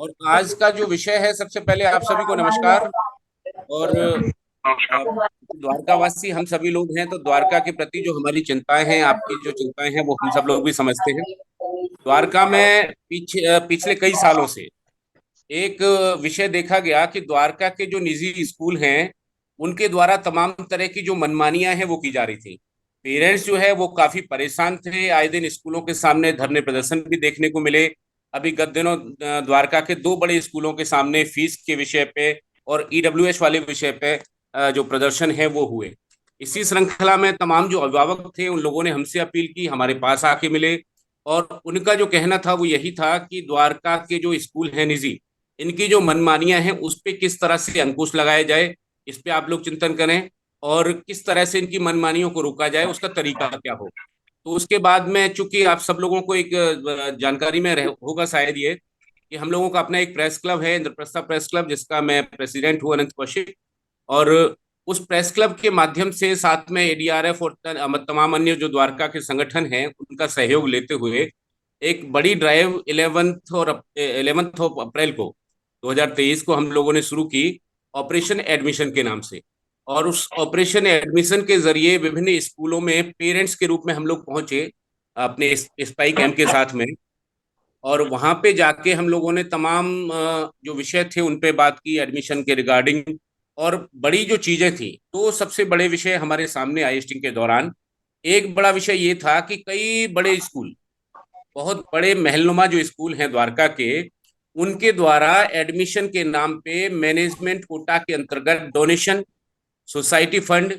और आज का जो विषय है, सबसे पहले आप सभी को नमस्कार। और द्वारकावासी हम सभी लोग हैं, तो द्वारका के प्रति जो हमारी चिंताएं हैं, आपकी जो चिंताएं हैं, वो हम सब लोग भी समझते हैं। द्वारका में पिछले कई सालों से एक विषय देखा गया कि द्वारका के जो निजी स्कूल हैं, उनके द्वारा तमाम तरह की जो मनमानियां हैं वो की जा रही थी। पेरेंट्स जो है वो काफी परेशान थे, आए दिन स्कूलों के सामने धरने प्रदर्शन भी देखने को मिले। अभी गत दिनों द्वारका के दो बड़े स्कूलों के सामने फीस के विषय पे और ईडब्ल्यूएस वाले विषय पे जो प्रदर्शन है वो हुए। इसी श्रृंखला में तमाम जो अभिभावक थे उन लोगों ने हमसे अपील की, हमारे पास आके मिले। और उनका जो कहना था वो यही था कि द्वारका के जो स्कूल हैं निजी, इनकी जो मनमानियां हैं उस पे किस तरह से अंकुश लगाया जाए, इस पे आप लोग चिंतन करें। और किस तरह से इनकी मनमानियों को रोका जाए, उसका तरीका क्या हो। तो उसके बाद में, चूंकि आप सब लोगों को एक जानकारी में होगा शायद ये, कि हम लोगों का अपना एक प्रेस क्लब है, इंद्रप्रस्थ प्रेस क्लब, जिसका मैं प्रेसिडेंट हूँ, अनंत कौशिक। और उस प्रेस क्लब के माध्यम से साथ में एडीआरएफ और तमाम अन्य जो द्वारका के संगठन हैं उनका सहयोग लेते हुए एक बड़ी ड्राइव 11 ऑफ अप्रैल को 2023 को हम लोगों ने शुरू की, ऑपरेशन एडमिशन के नाम से। और उस ऑपरेशन एडमिशन के जरिए विभिन्न स्कूलों में पेरेंट्स के रूप में हम लोग पहुंचे, अपने स्पाई कैंप के साथ में। और वहां पे जाके हम लोगों ने तमाम जो विषय थे उन पे बात की, एडमिशन के रिगार्डिंग। और बड़ी जो चीजें थी, तो सबसे बड़े विषय हमारे सामने आए टेस्टिंग के दौरान। एक बड़ा विषय ये था कि कई बड़े स्कूल, बहुत बड़े महलनुमा जो स्कूल हैं द्वारका के, उनके द्वारा एडमिशन के नाम पे मैनेजमेंट कोटा के अंतर्गत donation, society fund,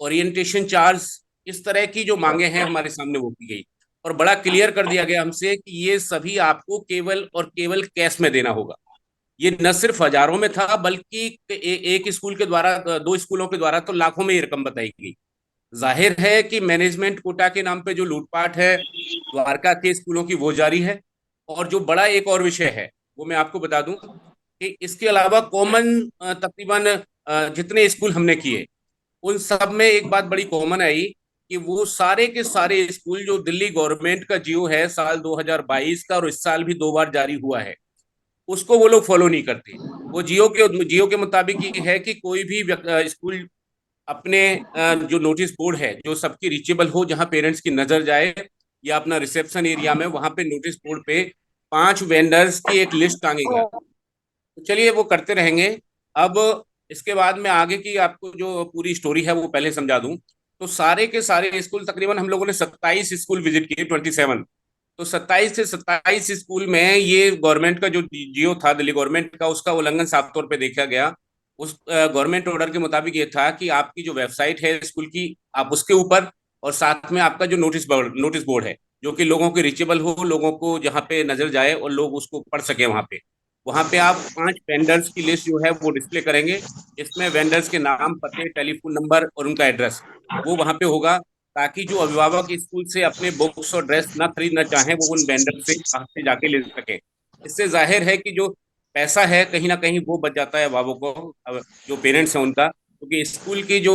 orientation charge, इस तरह की जो मांगे हैं हमारे सामने वो की गई। और बड़ा क्लियर कर दिया गया हमसे कि ये सभी आपको केवल और केवल कैश में देना होगा। ये न सिर्फ हजारों में था, बल्कि एक स्कूल के द्वारा, दो स्कूलों के द्वारा तो लाखों में ये रकम बताई गई। जाहिर है कि मैनेजमेंट कोटा के नाम पे जो लूटपाट है द्वारका के स्कूलों की, वो जारी है। और जो बड़ा एक और विषय है, वो मैं आपको बता दूं कि इसके अलावा कॉमन तकरीबन जितने स्कूल हमने किए, उन सब में एक बात बड़ी कॉमन आई कि वो सारे के सारे स्कूल, जो दिल्ली गवर्नमेंट का जियो है साल 2022 का, और इस साल भी दो बार जारी हुआ है, उसको वो लोग फॉलो नहीं करते। वो जियो के मुताबिक ये है कि कोई भी स्कूल अपने जो नोटिस बोर्ड है, जो सबकी रीचेबल हो, जहां पेरेंट्स की नजर जाए, या अपना रिसेप्शन एरिया में, वहां पे नोटिस बोर्ड पे 5 वेंडर्स की एक लिस्ट टांगेगा। तो चलिए वो करते रहेंगे। अब इसके बाद में आगे की आपको जो पूरी स्टोरी है वो पहले समझा दूं। तो सारे के सारे स्कूल, तकरीबन हम लोगों ने 27 स्कूल विजिट किए, 27। तो 27 से 27 स्कूल में ये गवर्नमेंट का जो जियो था, दिल्ली गवर्नमेंट का, उसका उल्लंघन साफ तौर पे देखा गया। उस गवर्नमेंट ऑर्डर के मुताबिक ये था कि आपकी जो वेबसाइट है स्कूल की, आप उसके ऊपर, और साथ में आपका जो नोटिस बोर्ड है, जो कि लोगों के रीचेबल हो, लोगों को जहाँ पे नजर जाए और लोग उसको पढ़ सके, वहां पे आप 5 वेंडर्स की लिस्ट जो है वो डिस्प्ले करेंगे। इसमें वेंडर्स के नाम, पते, टेलीफोन नंबर और उनका एड्रेस वो वहां पे होगा, ताकि जो अभिभावक स्कूल से अपने बुक्स और ड्रेस ना खरीदना चाहें, वो उन वेंडर से हाथ से जाके ले सके। इससे जाहिर है कि जो पैसा है कहीं ना कहीं वो बच जाता है अभिभावकों को, जो पेरेंट्स हैं उनका, क्योंकि स्कूल की जो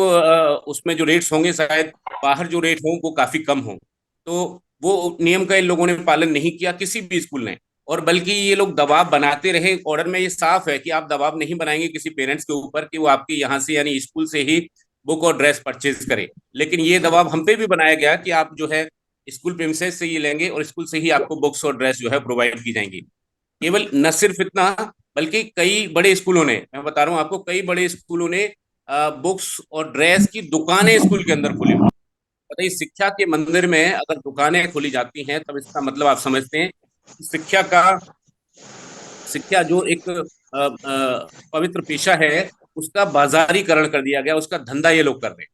उसमें जो रेट्स होंगे, शायद बाहर जो रेट हों वो काफी कम हों। तो वो नियम का इन लोगों ने पालन नहीं किया, किसी भी स्कूल ने। और बल्कि ये लोग दबाव बनाते रहे। ऑर्डर में ये साफ है कि आप दबाव नहीं बनाएंगे किसी पेरेंट्स के ऊपर कि वो आपके यहाँ से, यानी स्कूल से ही बुक और ड्रेस परचेज करे। लेकिन ये दबाव हम पे भी बनाया गया कि आप जो है स्कूल प्रेमिसेस से ये लेंगे और स्कूल से ही आपको बुक्स और ड्रेस जो है प्रोवाइड की जाएंगी। केवल न सिर्फ इतना, बल्कि कई बड़े स्कूलों ने, मैं बता रहा हूँ आपको, कई बड़े स्कूलों ने बुक्स और ड्रेस की दुकानें स्कूल के अंदर खोली हुई। बताइए, शिक्षा के मंदिर में अगर दुकानें खोली जाती हैं, तब इसका मतलब आप समझते हैं कि शिक्षा जो एक पवित्र पेशा है, उसका बाजारीकरण कर दिया गया, उसका धंधा ये लोग कर रहे हैं।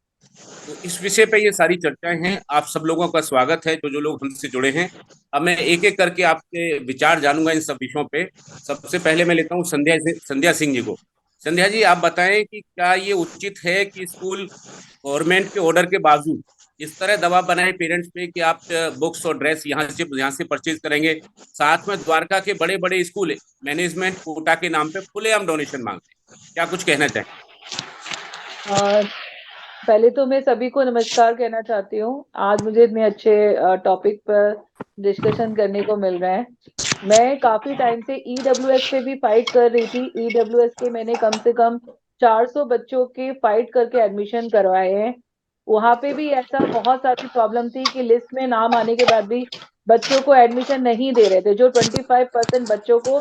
तो इस विषय पे ये सारी चर्चाएं हैं। आप सब लोगों का स्वागत है, जो जो लोग हमसे जुड़े हैं। अब मैं एक एक करके आपके विचार जानूंगा इन सब विषयों पे। सबसे पहले मैं लेता हूँ संध्या सिंह जी को। संध्या जी, आप बताएं कि क्या ये उचित है कि स्कूल गवर्नमेंट के ऑर्डर के बावजूद इस तरह दबाव बनाए पेरेंट्स पे कि आप बुक्स और ड्रेस यहाँ से परचेज करेंगे, साथ में द्वारका के बड़े बड़े स्कूल मैनेजमेंट कोटा के नाम पे खुलेआम डोनेशन मांगते हैं। क्या कुछ कहना चाहें? और पहले तो मैं सभी को नमस्कार कहना चाहती हूँ। आज मुझे इतने अच्छे टॉपिक पर डिस्कशन करने को मिल रहा है। मैं काफी टाइम से ईडब्ल्यूएस पे भी फाइट कर रही थी। ईडब्ल्यूएस के मैंने कम से कम 400 बच्चों के फाइट करके एडमिशन करवाए हैं। वहां पे भी ऐसा बहुत सारी प्रॉब्लम थी कि लिस्ट में नाम आने के बाद भी बच्चों को एडमिशन नहीं दे रहे थे। जो 25% बच्चों को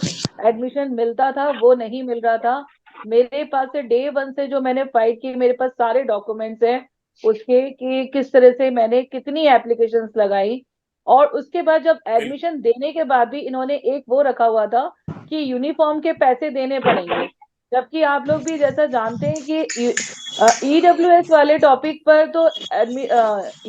एडमिशन मिलता था वो नहीं मिल रहा था। मेरे पास से डे वन से जो मैंने फाइट की, मेरे पास सारे डॉक्यूमेंट्स हैं उसके कि किस तरह से मैंने कितनी एप्लीकेशंस लगाई। और उसके बाद जब एडमिशन देने के बाद भी इन्होंने एक वो रखा हुआ था कि यूनिफॉर्म के पैसे देने पड़ेंगे। जबकि आप लोग भी जैसा जानते हैं कि ईडब्ल्यूएस वाले टॉपिक पर तो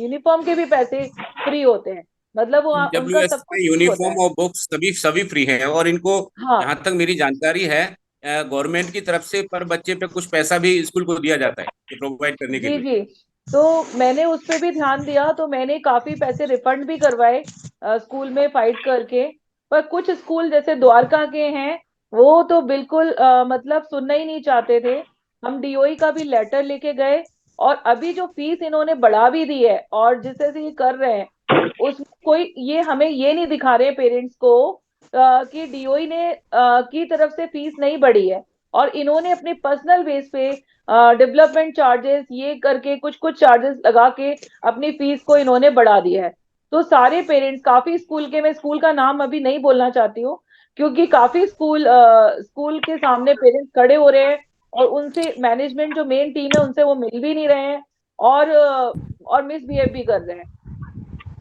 यूनिफॉर्म के भी पैसे फ्री होते हैं। मतलब वो उनका डब्ल्यूएस सब कुछ में फ्री होता यूनिफॉर्म है। और बुक्स सभी सभी फ्री हैं, और इनको हाँ जहां तक मेरी जानकारी है गवर्नमेंट की तरफ से पर बच्चे पे कुछ पैसा भी स्कूल को दिया जाता है ये प्रोवाइड करने के जी लिए। जी। तो मैंने उस पे भी ध्यान दिया, तो मैंने काफी पैसे रिफंड भी करवाए स्कूल में फाइट करके। पर कुछ स्कूल जैसे द्वारका के हैं, वो तो बिल्कुल मतलब सुनना ही नहीं चाहते थे। हम डीओई का भी लेटर लेके गए। और अभी जो फीस इन्होंने बढ़ा भी दी है और जिस तरह से ये कर रहे हैं, उसमें कोई ये हमें ये नहीं दिखा रहे पेरेंट्स को कि डीओई ने की तरफ से फीस नहीं बढ़ी है। और इन्होंने अपने पर्सनल बेस पे डेवलपमेंट चार्जेस ये करके कुछ कुछ चार्जेस लगा के अपनी फीस को इन्होंने बढ़ा दिया है। तो सारे पेरेंट्स काफी स्कूल के, मैं स्कूल का नाम अभी नहीं बोलना चाहती हूँ क्योंकि काफी स्कूल के सामने पेरेंट्स खड़े हो रहे हैं और उनसे मैनेजमेंट जो मेन टीम है उनसे वो मिल भी नहीं रहे हैं। और मिसबिहेव भी कर रहे हैं।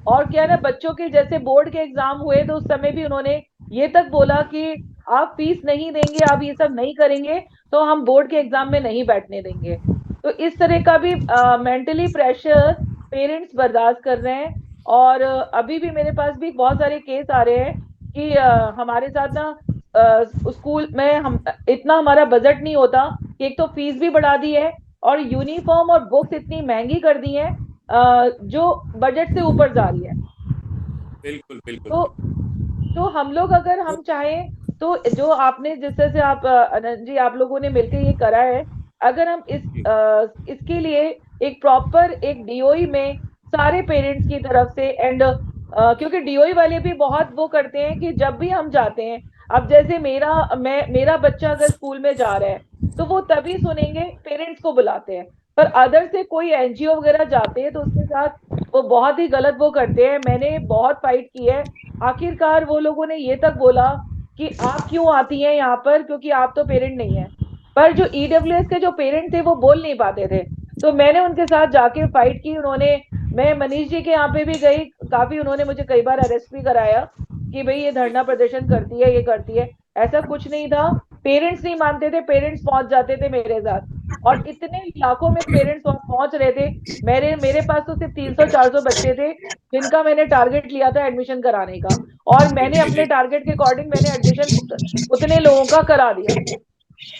और क्या है ना, बच्चों के जैसे बोर्ड के एग्जाम हुए तो उस समय भी उन्होंने ये तक बोला कि आप फीस नहीं देंगे, आप ये सब नहीं करेंगे तो हम बोर्ड के एग्जाम में नहीं बैठने देंगे। तो इस तरह का भी मेंटली प्रेशर पेरेंट्स बर्दाश्त कर रहे हैं। और अभी भी मेरे पास भी बहुत सारे केस आ रहे हैं कि हमारे साथ ना स्कूल में हम इतना हमारा बजट नहीं होता कि एक तो फीस भी बढ़ा दी है और यूनिफॉर्म और बुक्स इतनी महंगी कर दी है जो बजट से ऊपर जा रही है। बिल्कुल बिल्कुल तो बिल्कुल। तो हम लोग अगर तो हम चाहें तो जो आपने जिस तरह से आप अनंत जी आप लोगों ने मिलकर ये करा है, अगर हम इसके लिए एक प्रॉपर एक डीओई में सारे पेरेंट्स की तरफ से एंड क्योंकि डीओई वाले भी बहुत वो करते हैं कि जब भी हम जाते हैं, अब जैसे मेरा बच्चा अगर स्कूल में जा रहा है तो वो तभी सुनेंगे, पेरेंट्स को बुलाते हैं। पर अदर से कोई एनजीओ वगैरह जाते हैं तो उसके साथ वो बहुत ही गलत वो करते हैं। मैंने बहुत फाइट की है। आखिरकार वो लोगों ने ये तक बोला कि आप क्यों आती हैं यहाँ पर, क्योंकि आप तो पेरेंट नहीं है। पर जो ईडब्ल्यूएस के जो पेरेंट थे वो बोल नहीं पाते थे। तो मैंने उनके साथ जाके फाइट की। उन्होंने मैं मनीष जी के यहाँ पे भी गई, काफी उन्होंने मुझे कई बार अरेस्ट भी कराया कि भाई ये धरना प्रदर्शन करती है, ये करती है। ऐसा कुछ नहीं था। पेरेंट्स नहीं मानते थे, पेरेंट्स पहुंच जाते थे मेरे साथ। और इतने लाखों में पेरेंट्स वहां पहुंच रहे थे। मेरे मेरे पास तो सिर्फ 300-400 बच्चे थे जिनका मैंने टारगेट लिया था एडमिशन कराने का। और मैंने जी अपने जी। टारगेट के अकॉर्डिंग मैंने एडमिशन उतने लोगों का करा दिया।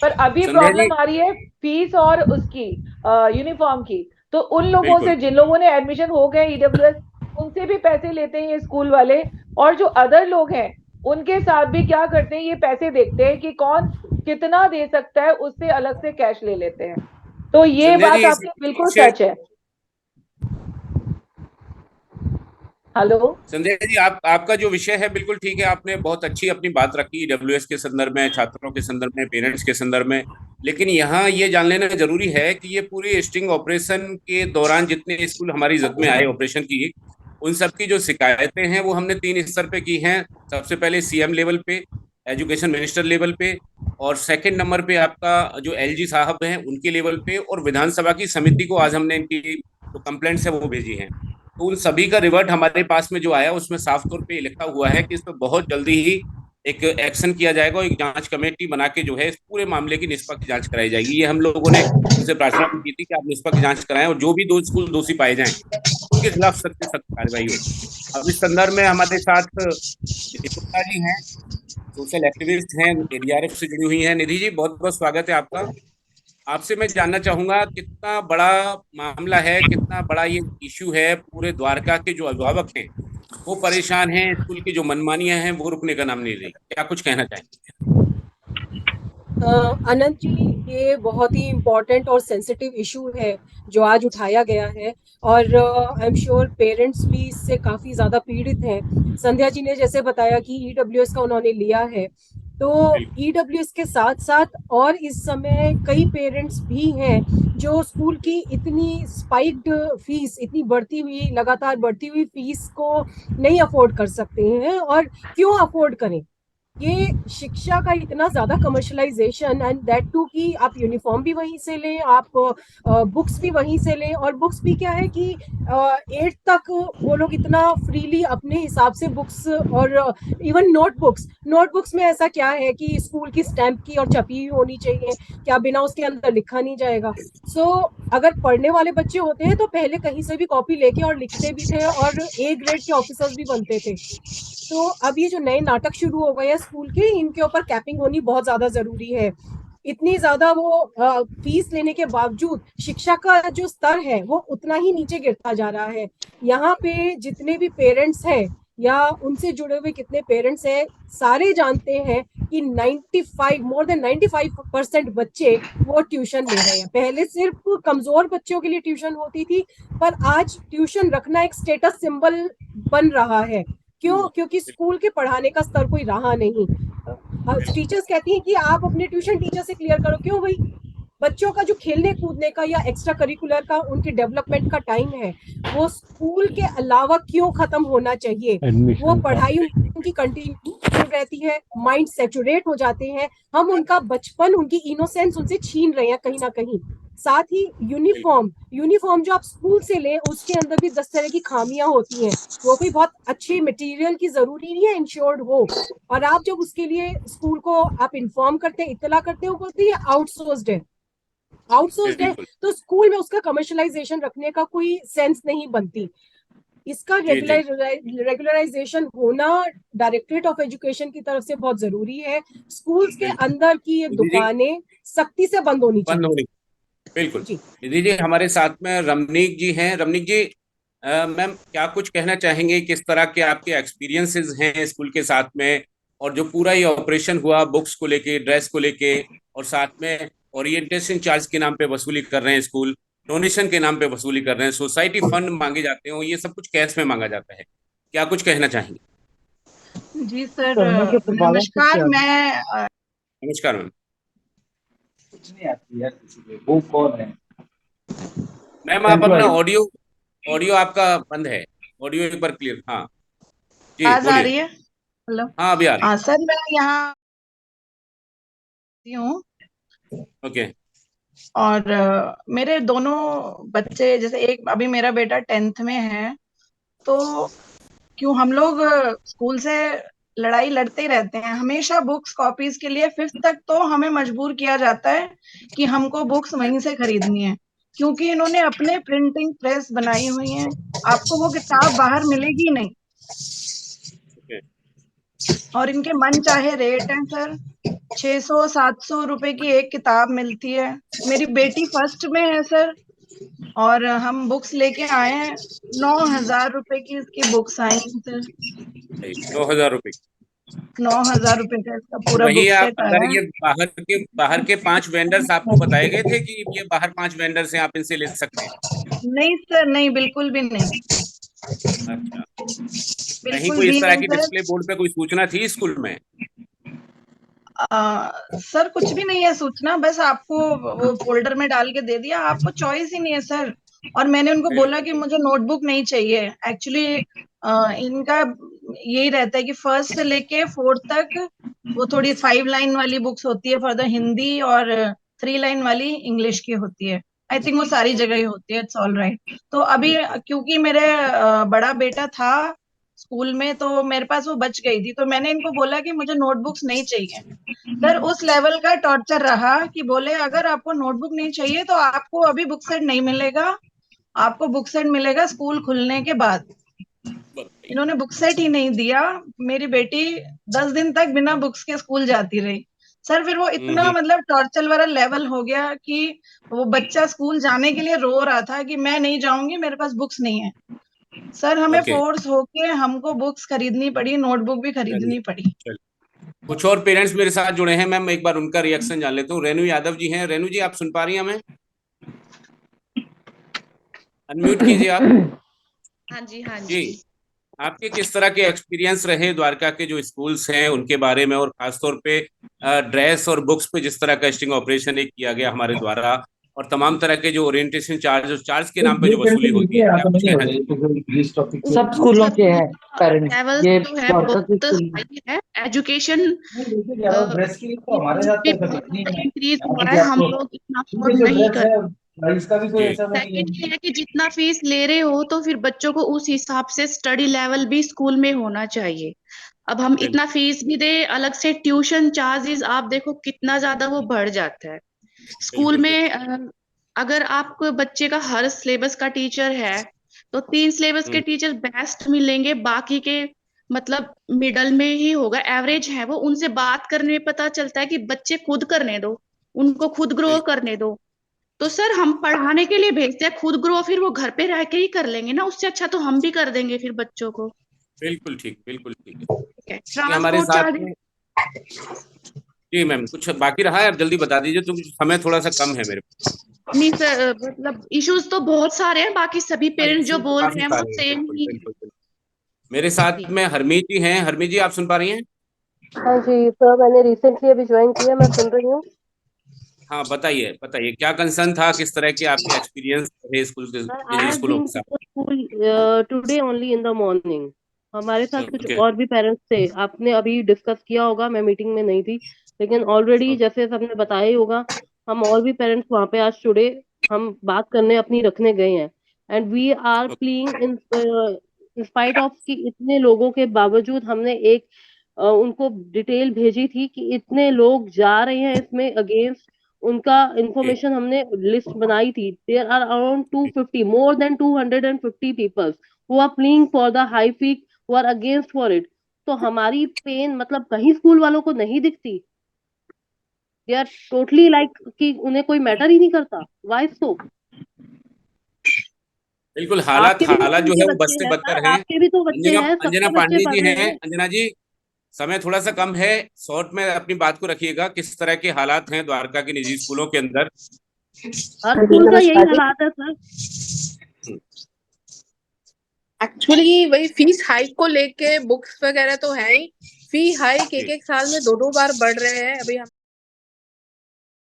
पर अभी संध्या जी। प्रॉब्लम आ रही है फीस और उसकी यूनिफॉर्म की। तो उन लोगों बिल्कुल। से जिन लोगों ने एडमिशन हो गए ईडब्ल्यूएस, उनसे भी पैसे लेते हैं ये स्कूल वाले। और जो अदर लोग हैं उनके साथ भी क्या करते हैं, ये पैसे देखते हैं कि कौन कितना दे सकता है, उससे अलग से कैश ले लेते हैं। तो ये संध्या बात जी आपकी बिल्कुल सच है। हेलो। संजय जी, आप आपका जो विषय है बिल्कुल ठीक है, आपने बहुत अच्छी अपनी बात रखी डब्ल्यूएस के संदर्भ में, छात्रों के संदर्भ में, पेरेंट्स के संदर्भ में। लेकिन यहाँ ये जान लेना जरूरी है कि ये पूरी स्टिंग ऑपरेशन के दौरान जितने स्कूल हमारी जद में आए ऑपरेशन की, उन सब की जो शिकायतें हैं वो हमने 3 स्तर पे की हैं। सबसे पहले सीएम लेवल पे, एजुकेशन मिनिस्टर लेवल पे, और सेकंड नंबर पे आपका जो एलजी साहब हैं उनके लेवल पे, और विधानसभा की समिति को आज हमने इनकी जो कंप्लेंट्स है वो भेजी हैं। तो उन सभी का रिवर्ट हमारे पास में जो आया उसमें साफ तौर पे लिखा हुआ है कि इस पर बहुत जल्दी ही एक एक्शन किया जाएगा और एक जांच कमेटी बना के जो है इस पूरे मामले की निष्पक्ष जांच कराई जाएगी। ये हम लोगों ने उनसे प्रार्थना भी की थी कि आप निष्पक्ष जांच कराएं और जो भी दो स्कूल दोषी पाए जाएं उनके खिलाफ सख्त से सख्त कार्रवाई हो। अब इस संदर्भ में हमारे साथ निधि गुप्ता जी हैं, सोशल एक्टिविस्ट हैं, एडीआरएफ से जुड़ी हुई हैं। निधि जी, बहुत बहुत स्वागत है आपका। आपसे मैं जानना चाहूंगा कितना बड़ा मामला है, कितना बड़ा ये इश्यू है। पूरे द्वारका के जो अभिभावक हैं वो परेशान हैं, स्कूल की जो मनमानियां हैं वो रुकने का नाम नहीं ले रही। क्या कुछ कहना चाहेंगे? अनंत जी, ये बहुत ही इम्पोर्टेंट और सेंसिटिव इशू है जो आज उठाया गया है। और आई एम श्योर पेरेंट्स भी इससे काफ़ी ज़्यादा पीड़ित हैं। संध्या जी ने जैसे बताया कि ईडब्ल्यूएस का उन्होंने लिया है, तो बिल्कुल ईडब्ल्यूएस के साथ साथ और इस समय कई पेरेंट्स भी हैं जो स्कूल की इतनी स्पाइक्ड फीस, इतनी बढ़ती हुई, लगातार बढ़ती हुई फीस को नहीं अफोर्ड कर सकते हैं। और क्यों अफोर्ड करें? ये शिक्षा का इतना ज्यादा कमर्शलाइजेशन, एंड दैट टू कि आप यूनिफॉर्म भी वहीं से लें, आप बुक्स भी वहीं से लें। और बुक्स भी क्या है कि 8th तक वो लोग इतना फ्रीली अपने हिसाब से बुक्स, और इवन नोटबुक्स, नोटबुक्स में ऐसा क्या है कि स्कूल की स्टैंप की और छपी हुई होनी चाहिए? क्या बिना उसके अंदर लिखा नहीं जाएगा? सो अगर पढ़ने वाले बच्चे होते हैं तो पहले कहीं से भी कॉपी लेके और लिखते भी थे, और ए ग्रेड के ऑफिसर्स भी बनते थे। तो अब ये जो नए नाटक शुरू हो गए हैं स्कूल के, इनके ऊपर कैपिंग होनी बहुत ज्यादा जरूरी है। इतनी ज्यादा वो फीस लेने के बावजूद शिक्षा का जो स्तर है वो उतना ही नीचे गिरता जा रहा है। यहाँ पे जितने भी पेरेंट्स हैं या उनसे जुड़े हुए कितने पेरेंट्स हैं, सारे जानते हैं कि 95, मोर देन 95% बच्चे वो ट्यूशन ले रहे हैं। पहले सिर्फ कमजोर बच्चों के लिए ट्यूशन होती थी, पर आज ट्यूशन रखना एक स्टेटस सिंबल बन रहा है। क्यों? क्योंकि स्कूल के पढ़ाने का स्तर कोई रहा नहीं। टीचर्स कहती हैं कि आप अपने ट्यूशन टीचर से क्लियर करो। क्यों भाई? बच्चों का जो खेलने कूदने का या एक्स्ट्रा करिकुलर का उनके डेवलपमेंट का टाइम है, वो स्कूल के अलावा क्यों खत्म होना चाहिए? वो एडमिशन का पढ़ाई उनकी कंटिन्यू रहती है, माइंड सेचुरेट हो जाते हैं। हम उनका बचपन, उनकी इनोसेंस उनसे छीन रहे हैं कहीं ना कहीं। साथ ही यूनिफॉर्म, यूनिफॉर्म जो आप स्कूल से लें उसके अंदर भी 10 तरह की खामियां होती हैं। वो कोई बहुत अच्छे मटेरियल की जरूरी नहीं है इंश्योर्ड हो। और आप जब उसके लिए स्कूल को आप इन्फॉर्म करते हैं, इत्तला करते हो, बोलते हैं आउटसोर्स्ड है। आउटसोर्स्ड है बिल्कुल। तो स्कूल में उसका कमर्शलाइजेशन रखने का कोई सेंस नहीं बनती। इसका जी जी रेगुलराइजेशन होना डायरेक्टरेट ऑफ एजुकेशन की तरफ से बहुत जरूरी है। स्कूल्स के बिल्कुल। अंदर की ये निधि जी, दुकानें सख्ती से बंद होनी बंद चाहिए। होनी। बिल्कुल। जी। निधि जी, हमारे साथ में रमनीक जी हैं। रमनीक जी, मैम क्या कुछ कहना चाहेंगे? किस तरह के आपके एक्सपीरियंसेस हैं स्कूल के साथ में, और जो पूरा ये ऑपरेशन हुआ बुक्स को लेके, ड्रेस को लेके, और साथ में ओरिएंटेशन चार्ज के नाम पे वसूली कर रहे हैं स्कूल, डोनेशन के नाम पे वसूली कर रहे हैं, सोसाइटी फंड मांगे जाते हैं, और ये सब कुछ कैश में मांगा जाता है। क्या कुछ कहना चाहेंगे? जी सर, पढ़ने के उत्पादन से नमस्कार। क्या मैं नमस्कार मैम। कुछ नहीं आती यार किसी को। वो कौन है? मैम आप अपना एम्प्लॉय। ऑडियो, ऑडियो आपका बंद है। ऑडियो एक बार क्लियर। हाँ जी आवाज आ बोलिए। रही है? हेलो। हाँ अभी आ रही हाँ सर, मैं यहाँ हूँ। ओके। और मेरे दोनों बच्चे, जैसे एक अभी मेरा बेटा 10th में है, तो क्यों हम लोग स्कूल से लड़ाई लड़ते ही रहते हैं हमेशा बुक्स कॉपीज के लिए। 5th तक तो हमें मजबूर किया जाता है कि हमको बुक्स वहीं से खरीदनी है, क्योंकि इन्होंने अपने प्रिंटिंग प्रेस बनाई हुई है। आपको वो किताब बाहर मिलेगी नहीं, ओके। और इनके मन चाहे रेट हैं सर। 600-700 रुपए की एक किताब मिलती है। मेरी बेटी फर्स्ट में है सर, और हम बुक्स लेके आए हैं। 9,000 रुपए की इसकी बुक्स आई हैं सर। 9,000 रुपये? 9,000 रुपए का इसका तो पूरा वही बुक आप सेट अगर आया है। ये बाहर के 5 वेंडर्स आपको बताए गए थे कि ये बाहर 5 वेंडर्स हैं, आप इनसे ले सकते हैं? नहीं सर, नहीं, बिल्कुल भी नहीं। अच्छा। कहीं बिल्कुल कोई इस भी तरह नहीं की सर। डिस्प्ले बोर्ड पे कोई सूचना थी स्कूल में? सर कुछ भी नहीं है सूचना, बस आपको वो फोल्डर में डाल के दे दिया। आपको चॉइस ही नहीं है सर। और मैंने उनको बोला बिल्कुल कि बिल्कुल। मुझे नोटबुक नहीं चाहिए। एक्चुअली इनका यही रहता है कि फर्स्ट से लेके 4th तक वो थोड़ी 5 लाइन वाली बुक्स होती है फॉर द हिंदी, और 3 लाइन वाली इंग्लिश की होती है। आई थिंक वो सारी जगह ओके। ही होती है। It's all right. तो अभी बिल्कुल। क्योंकि मेरे बड़ा बेटा था स्कूल में, तो मेरे पास वो बच गई थी, तो मैंने इनको बोला कि मुझे नोटबुक्स नहीं चाहिए। सर उस लेवल का टॉर्चर रहा कि बोले अगर आपको नोटबुक नहीं चाहिए तो आपको अभी बुक सेट नहीं मिलेगा। आपको बुक सेट मिलेगा स्कूल खुलने के बाद। बताइए। इन्होंने बुक सेट ही नहीं दिया। मेरी बेटी 10 दिन तक बिना बुक्स के स्कूल जाती रही। सर फिर वो इतना हम्म। मतलब टॉर्चर वाला लेवल हो गया कि वो बच्चा स्कूल जाने के लिए रो रहा था कि मैं नहीं जाऊंगी, मेरे पास बुक्स नहीं है। सर हमें ओके। फोर्स होके हमको बुक्स खरीदनी पड़ी, नोटबुक भी चलिए। खरीदनी पड़ी। चलिए। कुछ और पेरेंट्स मेरे साथ जुड़े हैं, मैम एक बार उनका रिएक्शन जान लेता हूँ। रेनू यादव जी हैं। रेनू जी, आप सुन पा रही हैं हमें? अनम्यूट कीजिए आप। हाँ जी, हाँ जी, जी। आपके किस तरह के एक्सपीरियंस रहे द्वारका के जो स्कूल्स हैं उनके बारे में, और खासतौर पे ड्रेस और बुक्स पे जिस तरह का स्टिंग ऑपरेशन एक किया गया हमारे द्वारा, और तमाम तरह के जो ओरिएंटेशन चार्ज के नाम पे जो वसूली होती है, क्या कुछ कहना चाहिए? सब स्कूलों के हैं पेरेंट्स, लेवल ये जो है द्वारका के बहुत स्कूल हाई है। एजुकेशन नहीं लेके जा रहा हूँ ड्रेस के लिए, तो हमारे साथ भी तो ऐसा बहुत कुछ नहीं ज्यादा है। इंक्रीज यहाँ हुआ पे है, भी हम आपको लोग इतना इनके अफोर्ड जो नहीं ड्रेस कर। है प्राइस का भी कोई जी, ऐसा वो नहीं है। सेकंड ये है कि जितना फीस ले रहे हो तो फिर बच्चों को उस हिसाब से स्टडी लेवल भी स्कूल में होना चाहिए। अब हम इतना बिल्कुल फीस भी दे, अलग से ट्यूशन चार्जेस आप देखो कितना ज्यादा वो बढ़ जाता है स्कूल बिल्कुल। में। अगर आपको बच्चे का हर सिलेबस का टीचर है तो 3 सिलेबस के हम्म, टीचर बेस्ट मिलेंगे, बाकी के मतलब मिडल में ही होगा, एवरेज है वो। उनसे बात करने में पता चलता है कि बच्चे खुद करने दो, उनको खुद ग्रो बिल्कुल करने दो। तो सर हम पढ़ाने के लिए भेजते हैं, खुद ग्रो फिर वो घर पे रह के ही कर लेंगे ना, उससे अच्छा तो हम भी कर देंगे फिर बच्चों को। बिल्कुल ठीक, बिल्कुल ठीक है। ठीक है, ये हमारे ट्रांसपोर्ट साथ चार्जेस। में। जी मैम, कुछ बाकी रहा है आप जल्दी बता दीजिए, तो समय थोड़ा सा कम है मेरे नहीं सर, मतलब इश्यूज तो बहुत सारे हैं, बाकी सभी पास। पेरेंट्स जो इश्यू तो बोल काफी रहे हैं वो सारे हैं, सेम बिल्कुल ही है। बिल्कुल बिल्कुल। मेरे साथ जी। में हरमीत जी हैं। हरमीत जी, आप सुन पा रही हैं? हाँ जी सर, मैंने रिसेंटली अभी ज्वाइन किया, मैं सुन रही हूँ। हाँ, बताइए बताइए, क्या कंसर्न था, किस तरह के आपके एक्सपीरियंस रहे स्कूल के, सर आई निजी हैव स्कूलों बीन के टू साथ? The school today only in the morning. हमारे साथ कुछ ओके और भी पेरेंट्स थे, आपने अभी डिस्कस किया होगा, मैं मीटिंग में नहीं थी, लेकिन ऑलरेडी ओके जैसे सबने बताया ही होगा, हम और भी पेरेंट्स वहाँ पे आज टुडे हम बात करने अपनी रखने गए हैं। And we are playing in spite of कि इतने लोगों के बावजूद हमने एक उनको डिटेल भेजी थी कि इतने लोग जा रहे हैं इसमें अगेंस्ट, उनका ओके इंफॉर्मेशन हमने लिस्ट बनाई थी। There are around 250, more than 250 peoples who are playing for the high peak, who are against for it. तो हमारी पेन मतलब कहीं स्कूल वालों को नहीं दिखती? दे आर टोटली लाइक कि उन्हें कोई मैटर ही नहीं करता। वाई सो? बिल्कुल। हालात आपके भी तो हालात स्कूल जो के है वो बद बच्चे से हैं बदतर सर, हैं। आपके भी तो बच्चे अंजना हैं, अंजना सबके बच्चे पांडे जी पढ़ रहे हैं। हैं। अंजना जी, समय थोड़ा सा कम है, शॉर्ट में अपनी बात को रखिएगा। किस तरह के हालात हैं द्वारका के निजी स्कूलों के अंदर? हर हाँ जी, स्कूल का यही नमस्कार जी। हालात है सर। एक्चुअली वही फीस हाइक को लेके बुक्स वगैरह तो है ही। फी हाइक एक जी एक साल में दो दो बार बढ़ रहे हैं, अभी हम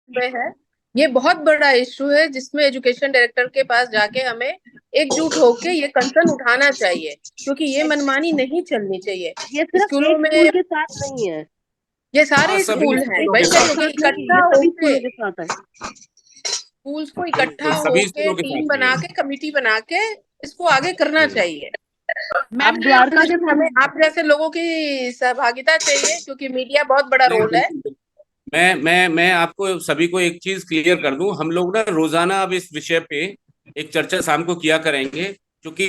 पे है। ये बहुत बड़ा इशू है जिसमें एजुकेशन डायरेक्टर के पास जाके हमें एकजुट होके ये कंसर्न उठाना चाहिए, क्योंकि ये मनमानी नहीं चलनी चाहिए ये सिर्फ स्कूलों एक में। स्कूल के साथ नहीं है, ये हाँ, सारे सभी स्कूल हैं, स्कूलों वही के कह एक रही साथ हूँ है। कि साथ नहीं है, इकट्ठा ये सभी होके स्कूलों के साथ है। स्कूल्स को इकट्ठा बिल्कुल, सभी होके स्कूलों के टीम साथ ही है। बना के कमिटी बना के इसको आगे करना हम्म, चाहिए। मैम अब मैं इसमें द्वारका सिर्फ हमें आप जैसे लोगों की सहभागिता चाहिए, क्योंकि मीडिया बहुत बड़ा नहीं, रोल है। बिल्कुल बिल्कुल। मैं आपको सभी को एक चीज क्लियर कर दूं, हम लोग ना रोजाना अब इस विषय पे एक चर्चा शाम को किया करेंगे, क्योंकि